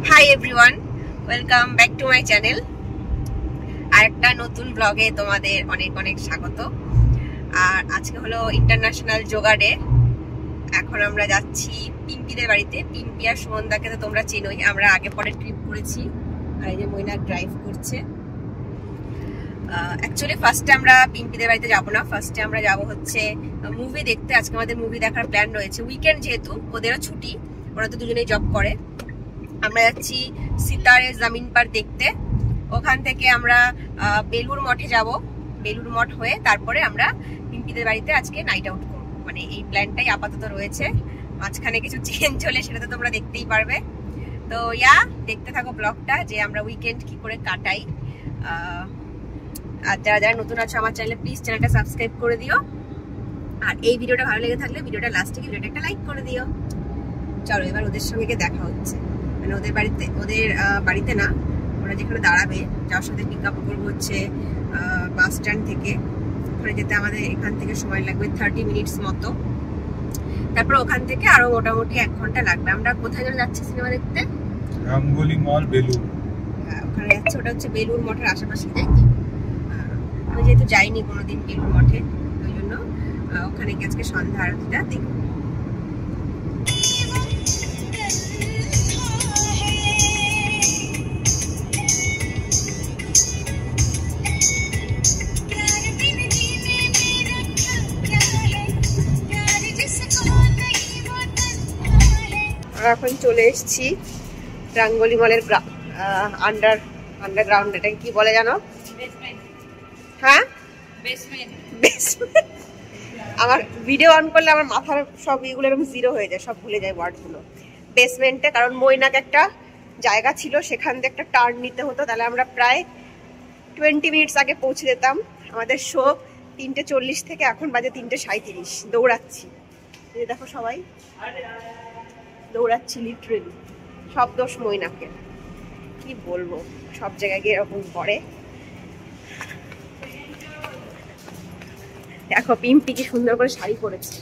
Hi everyone, welcome back to my channel. আরেকটা নতুন ব্লগে তোমাদের অনেক অনেক স্বাগত। আর আজকে হলো ইন্টারন্যাশনাল যোগা ডে। এখন আমরা যাচ্ছি পিম্পিদের বাড়িতে। পিম্পি আর সুমনদাকে তো তোমরা চেনোই, আমরা আগে পরে ট্রিপ করেছি। আর এই যে মৈনাক ড্রাইভ করছে। অ্যাকচুয়ালি ফার্স্টে আমরা পিম্পিদের বাড়িতে যাবো না, ফার্স্টে আমরা যাবো হচ্ছে মুভি দেখতে। আজকে আমাদের মুভি দেখার প্ল্যান রয়েছে। উইকেন্ড যেহেতু, ওদেরও ছুটি, ওরা তো দুজনেই জব করে। আমরা যাচ্ছি সিতারে জামিন পার দেখতে। ওখান থেকে আমরা বেলুর মঠে যাব। বেলুর মঠ হয়ে তারপরে আমরা পিম্পিদের বাড়িতে আজকে নাইট আউট করব। মানে এই প্ল্যানটাই আপাতত রয়েছে। মাঝখানে কিছু চেঞ্জ হলে সেটা তো তোমরা দেখতেই পারবে। তো দেখতে থাকো ব্লগটা, যে আমরা উইকেন্ড কি করে কাটাই। আর যারা যারা নতুন আছো আমার চ্যানেলে, প্লিজ চ্যানেলটা সাবস্ক্রাইব করে দিও। আর এই ভিডিওটা ভালো লেগে থাকলে ভিডিওটা লাস্টে ভিডিওটা একটা লাইক করে দিও। চলো এবার ওদের সঙ্গে দেখা হচ্ছে। মানে ওদের বাড়িতে না, ওরা যেখানে দাঁড়াবে, যার সাথে পিক আপ করবো হচ্ছে বাস স্ট্যান্ড থেকে। ওখানে যেতে আমাদের এখান থেকে সময় লাগবে 30 মিনিটস মতো। তারপর ওখান থেকে আরো মোটামুটি 1 ঘন্টা লাগবে। আমরা কোথায় যেন যাচ্ছি সিনেমা দেখতে? রাঙ্গোলি মল, বেলুর। ওখানে যাচ্ছে, ওটা হচ্ছে বেলুর মঠের আশেপাশে। আমি যেহেতু যাইনি কোনোদিন বেলুর মঠে, ওই জন্য ওখানে গিয়ে আজকে সন্ধ্যা আরতিটা দেখবো। এখন চলে এসেছি রাঙ্গোলি মলের আন্ডারগ্রাউন্ড, এটাকে কি বলে জানো? হ্যাঁ, আমার ভিডিও অন করলে আমার মাথার সব এগুলো এরকম জিরো হয়ে যায়, সব ভুলে যায় ওয়ার্ডগুলো। বেসমেন্টে, কারণ মৈনাক একটা জায়গা ছিল, সেখান থেকে একটা টার্ন নিতে হতো, তাহলে আমরা প্রায় 20 মিনিটস আগে পৌঁছে যেতাম। আমাদের শো 3:40 থেকে, এখন বাজে 3:37। দৌড়াচ্ছি, দেখো সবাই দৌড়াচ্ছি লিটারেলি। সব দোষ মৈনাকের, কি বলবো, সব জায়গায় গিয়ে এরকম করে। দেখো পিম্পি কি সুন্দর করে শাড়ি পরেছে।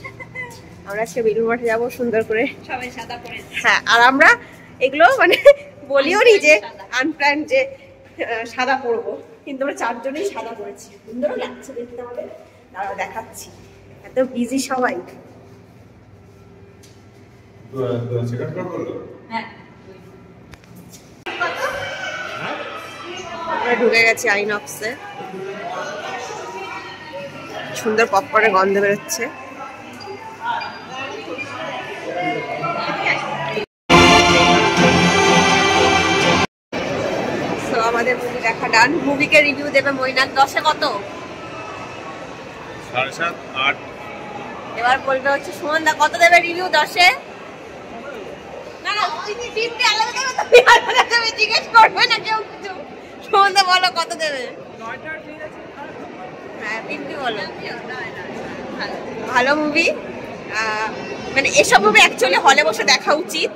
আমরা আজকে বেলুর মঠে যাবো, সুন্দর করে সবাই সাদা পরে। হ্যাঁ, আর আমরা এগুলো মানে বলিও নি যে আনপ্ল্যান যে সাদা পরবো, কিন্তু আমরা 4 জনেই সাদা পরেছি। সুন্দরও লাগছে দেখতে আমাদের। দাঁড়াও দেখাচ্ছি, এত বিজি সবাই। আমরা ঢুকে গেছি আইনক্সে। সুন্দর পপকর্নের গন্ধ বেরোচ্ছে। তো আমাদের মুভি দেখা ডান। মুভিকে রিভিউ দেবে মৈনাক। 10-এ কত? 7.5, 8। এবার বলবে হচ্ছে সুমনদা কত দেবে রিভিউ 10-এ? না না, তুমি তিনটে আলাদা দেবে, তুমি আলাদা দেবে, জিজ্ঞেস করবে না কেউ কিছু। সুমনদা বলো কত দেবে? 9টা ঠিক আছে। হ্যাঁ, পিম্পি বলো। ভালো মুভি। মানে এসব মুভি অ্যাকচুয়ালি হলে বসে দেখা উচিত।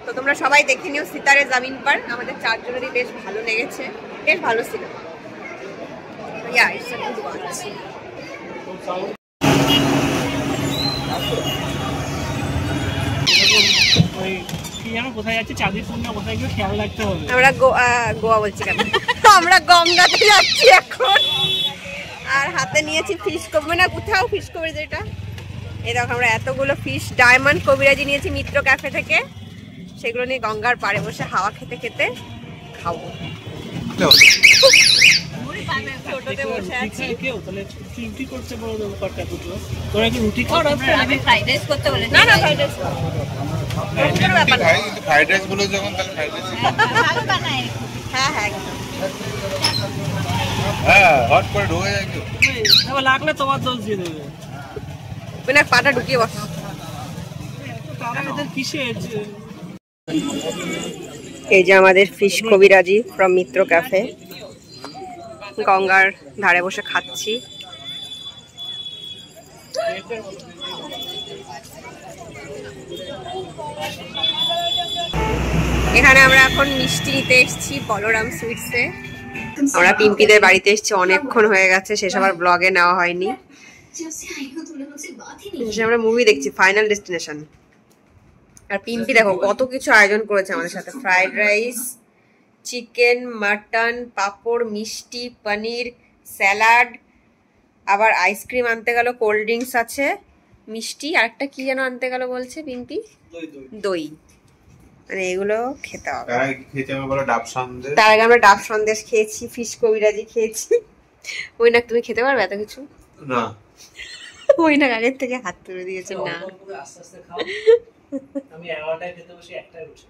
তো তোমরা সবাই দেখে নিও সিতারে জামিন পার। আমাদের 4 জনেরই বেশ ভালো লেগেছে, বেশ ভালো cinema. It's a good watch. আমরা গোয়া বলছি কেন, আমরা গঙ্গাতে যাচ্ছি এখন। আর হাতে নিয়েছি ফিশ কবি, না কোথাও ফিশ কবি, যেটা এই দেখো আমরা এতগুলো ফিশ ডায়মন্ড কবিরাজি নিয়েছি মিত্র ক্যাফে থেকে। সেগুলো নিয়ে গঙ্গার পাড়ে বসে হাওয়া খেতে খেতে খাবো। লাগলে তোমার দোষ দিয়ে দেবে। পাটা ঢুকিয়ে বস। এই যে আমাদের ফিশ কবিরাজি ফ্রম মিত্র ক্যাফে। গঙ্গার ধারে বসে খাচ্ছি। এখানে আমরা এখন মিষ্টি নিতে এসেছি বলরাম সুইটসে। আমরা পিম্পিদের বাড়িতে এসেছি, অনেকক্ষণ হয়ে গেছে, সেসব আর ব্লগে নেওয়া হয়নি। আমরা মুভি দেখছি ফাইনাল ডেস্টিনেশন। আর পিম্পি দেখো কত কিছু আয়োজন করেছে আমাদের সাথে, ফ্রাইড রাইস, চিকেন, মাটন, পাঁপড়, মিষ্টি, পনির, স্যালাড, আবার আইসক্রিম আনতে গেল, কোল্ড ড্রিঙ্কস আছে, মিষ্টি, আর একটা কি যেন আনতে গেল বলছে পিম্পি, দই। মানে এগুলো খেতে হবে। তার আগে আমরা ডাব সন্দেশ খেয়েছি, ফিশ কবিরাজি খেয়েছি। ওই না, তুমি খেতে পারবে এত কিছু? না, ওই না আগের থেকে হাত তুলে দিয়েছে না। আমি 11টায় খেতে বসে 1টায় উঠি।